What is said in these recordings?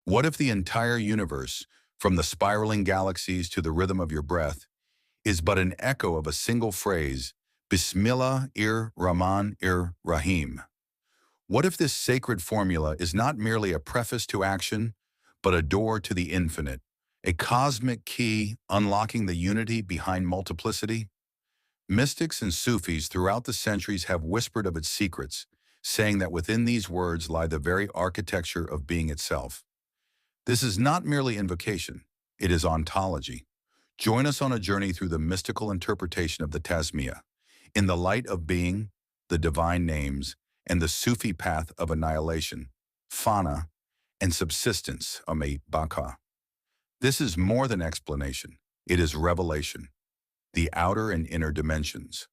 What if the entire universe, from the spiraling galaxies to the rhythm of your breath, is but an echo of a single phrase, Bismillah-ir-Rahman-ir-Rahim? What if this sacred formula is not merely a preface to action, but a door to the infinite, a cosmic key unlocking the unity behind multiplicity? Mystics and Sufis throughout the centuries have whispered of its secrets, saying that within these words lie the very architecture of being itself. This is not merely invocation, it is ontology. Join us on a journey through the mystical interpretation of the Tasmiyah, in the light of being, the divine names, and the Sufi path of annihilation, fana, and subsistence, baka. This is more than explanation, it is revelation, the outer and inner dimensions.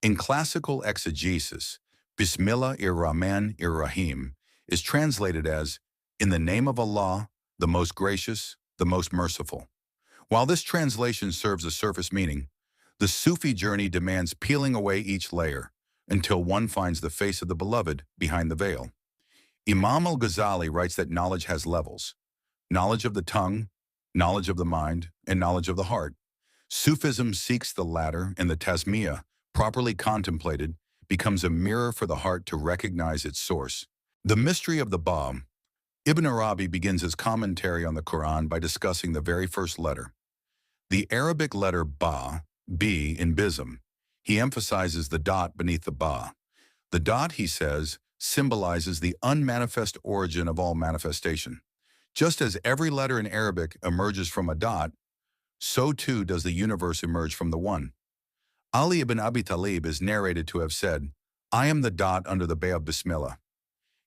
In classical exegesis, Bismillah-ir-Rahman-ir-Rahim is translated as, in the name of Allah, the most gracious, the most merciful. While this translation serves a surface meaning, the Sufi journey demands peeling away each layer until one finds the face of the beloved behind the veil. Imam Ghazali writes that knowledge has levels: knowledge of the tongue, knowledge of the mind, and knowledge of the heart. Sufism seeks the latter, and the Tasmiyah, properly contemplated, becomes a mirror for the heart to recognize its source. The mystery of the Ba. Ibn Arabi begins his commentary on the Quran by discussing the very first letter, the Arabic letter Ba, B in Bism. He emphasizes the dot beneath the Ba. The dot, he says, symbolizes the unmanifest origin of all manifestation. Just as every letter in Arabic emerges from a dot, so too does the universe emerge from the one. Ali ibn Abi Talib is narrated to have said, "I am the dot under the bay of Bismillah."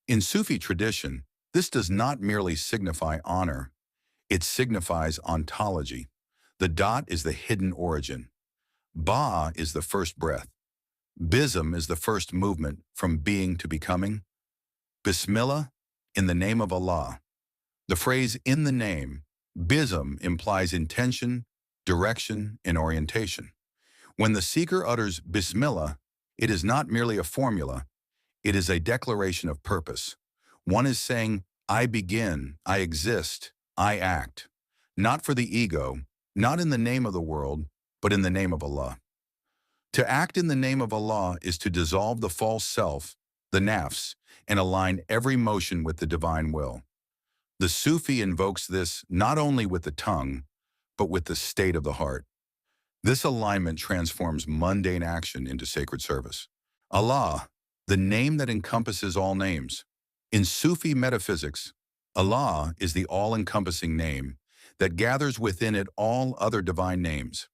In Sufi tradition, this does not merely signify honor, it signifies ontology. The dot is the hidden origin. Ba is the first breath. Bism is the first movement from being to becoming. Bismillah, in the name of Allah. The phrase "in the name," Bism, implies intention, direction, and orientation. When the seeker utters Bismillah, it is not merely a formula, it is a declaration of purpose. One is saying, I begin, I exist, I act, not for the ego, not in the name of the world, but in the name of Allah. To act in the name of Allah is to dissolve the false self, the nafs, and align every motion with the divine will. The Sufi invokes this not only with the tongue, but with the state of the heart. This alignment transforms mundane action into sacred service. Allah, the name that encompasses all names. In Sufi metaphysics, Allah is the all-encompassing name that gathers within it all other divine names.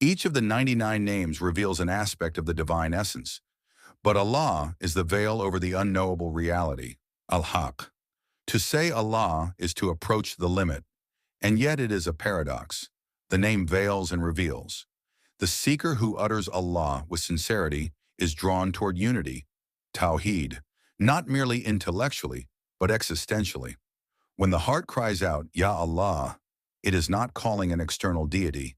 Each of the 99 names reveals an aspect of the divine essence, but Allah is the veil over the unknowable reality, al-Haq. To say Allah is to approach the limit, and yet it is a paradox. The name veils and reveals. The seeker who utters Allah with sincerity is drawn toward unity, tawheed, not merely intellectually, but existentially. When the heart cries out, Ya Allah, it is not calling an external deity.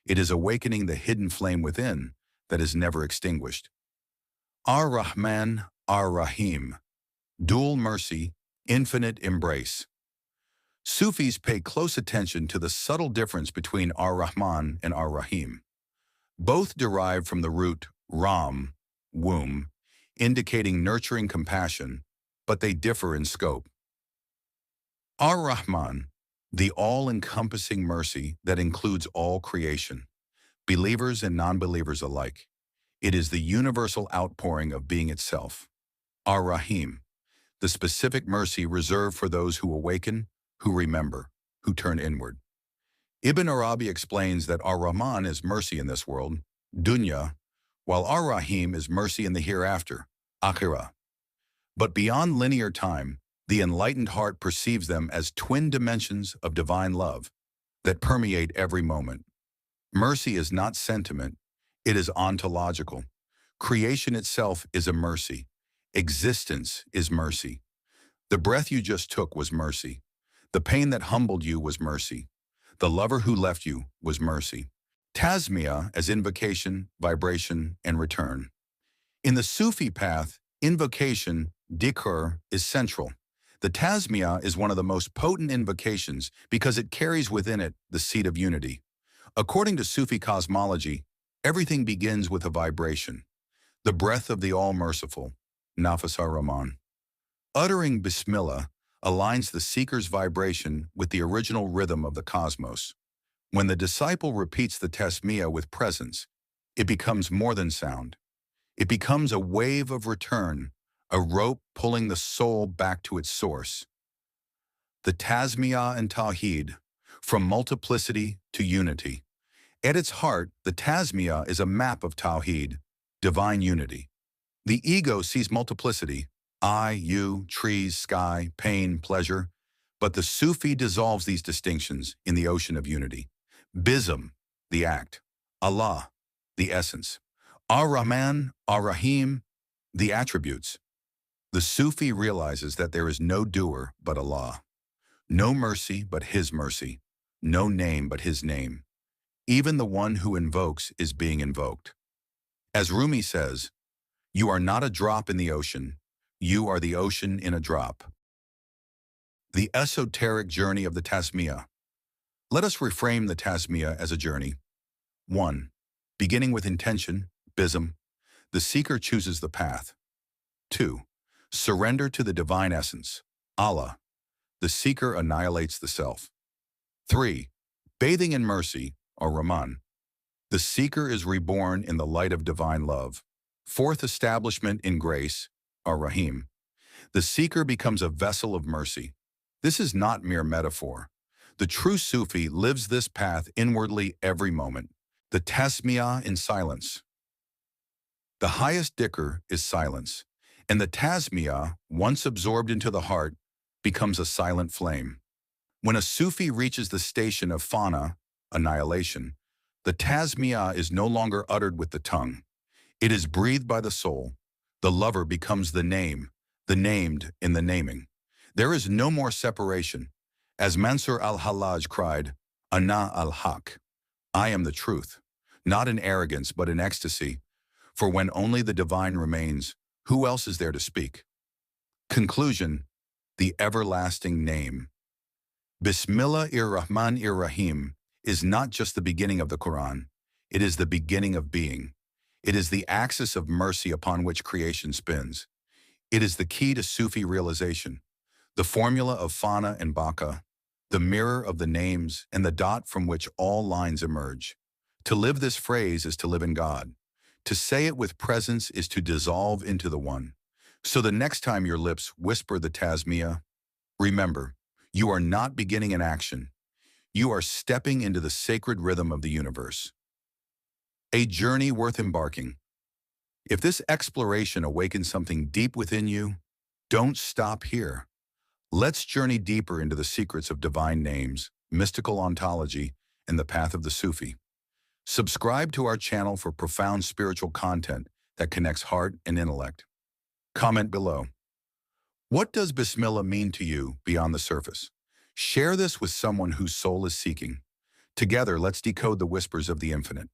It is awakening the hidden flame within that is never extinguished. Ar-Rahman, Ar-Rahim, dual mercy, infinite embrace. Sufis pay close attention to the subtle difference between Ar-Rahman and Ar-Rahim. Both derive from the root Ram, womb, indicating nurturing compassion, but they differ in scope. Ar-Rahman, the all-encompassing mercy that includes all creation, believers and non-believers alike. It is the universal outpouring of being itself. Ar-Rahim, the specific mercy reserved for those who awaken, who remember, who turn inward. Ibn Arabi explains that Ar-Rahman is mercy in this world, dunya, while Ar-Rahim is mercy in the hereafter, akhirah. But beyond linear time, the enlightened heart perceives them as twin dimensions of divine love that permeate every moment. Mercy is not sentiment, it is ontological. Creation itself is a mercy. Existence is mercy. The breath you just took was mercy. The pain that humbled you was mercy. The lover who left you was mercy. Tasmiyah as invocation, vibration, and return. In the Sufi path, invocation, dhikr, is central. The Tasmiyah is one of the most potent invocations because it carries within it the seed of unity. According to Sufi cosmology, everything begins with a vibration, the breath of the All-Merciful, Nafas ar-Rahman. Uttering Bismillah aligns the seeker's vibration with the original rhythm of the cosmos. When the disciple repeats the Tasmiyah with presence, it becomes more than sound. It becomes a wave of return, a rope pulling the soul back to its source. The Tasmiyah and Tawheed, from multiplicity to unity. At its heart, the Tasmiyah is a map of Tawheed, divine unity. The ego sees multiplicity, I, you, trees, sky, pain, pleasure, but the Sufi dissolves these distinctions in the ocean of unity. Bism, the act. Allah, the essence. Ar-Rahman, Ar-Rahim, the attributes. The Sufi realizes that there is no doer but Allah, no mercy but His mercy, no name but His name. Even the one who invokes is being invoked. As Rumi says, you are not a drop in the ocean, you are the ocean in a drop. The esoteric journey of the Tasmiyah. Let us reframe the Tasmiyah as a journey. 1. Beginning with intention, bism, the seeker chooses the path. 2. Surrender to the divine essence, Allah, the seeker annihilates the self. 3. Bathing in mercy, or Rahman, the seeker is reborn in the light of divine love. 4th establishment in grace, or Rahim, the seeker becomes a vessel of mercy. This is not mere metaphor. The true Sufi lives this path inwardly every moment. The Tasmiyah in silence. The highest dhikr is silence, and the Tasmiyah, once absorbed into the heart, becomes a silent flame. When a Sufi reaches the station of fana, annihilation, the Tasmiyah is no longer uttered with the tongue. It is breathed by the soul. The lover becomes the name, the named in the naming. There is no more separation. As Mansur al-Hallaj cried, Ana al-Haq, I am the truth, not in arrogance but in ecstasy, for when only the divine remains, who else is there to speak? Conclusion, the everlasting name. Bismillah-ir-Rahman-ir-Rahim is not just the beginning of the Quran, it is the beginning of being. It is the axis of mercy upon which creation spins. It is the key to Sufi realization, the formula of Fana and Baka, the mirror of the names and the dot from which all lines emerge. To live this phrase is to live in God. To say it with presence is to dissolve into the one. So the next time your lips whisper the Tasmiyah, remember, you are not beginning an action. You are stepping into the sacred rhythm of the universe. A journey worth embarking. If this exploration awakens something deep within you, don't stop here. Let's journey deeper into the secrets of divine names, mystical ontology, and the path of the Sufi. Subscribe to our channel for profound spiritual content that connects heart and intellect. Comment below. What does Bismillah mean to you beyond the surface? Share this with someone whose soul is seeking. Together, let's decode the whispers of the infinite.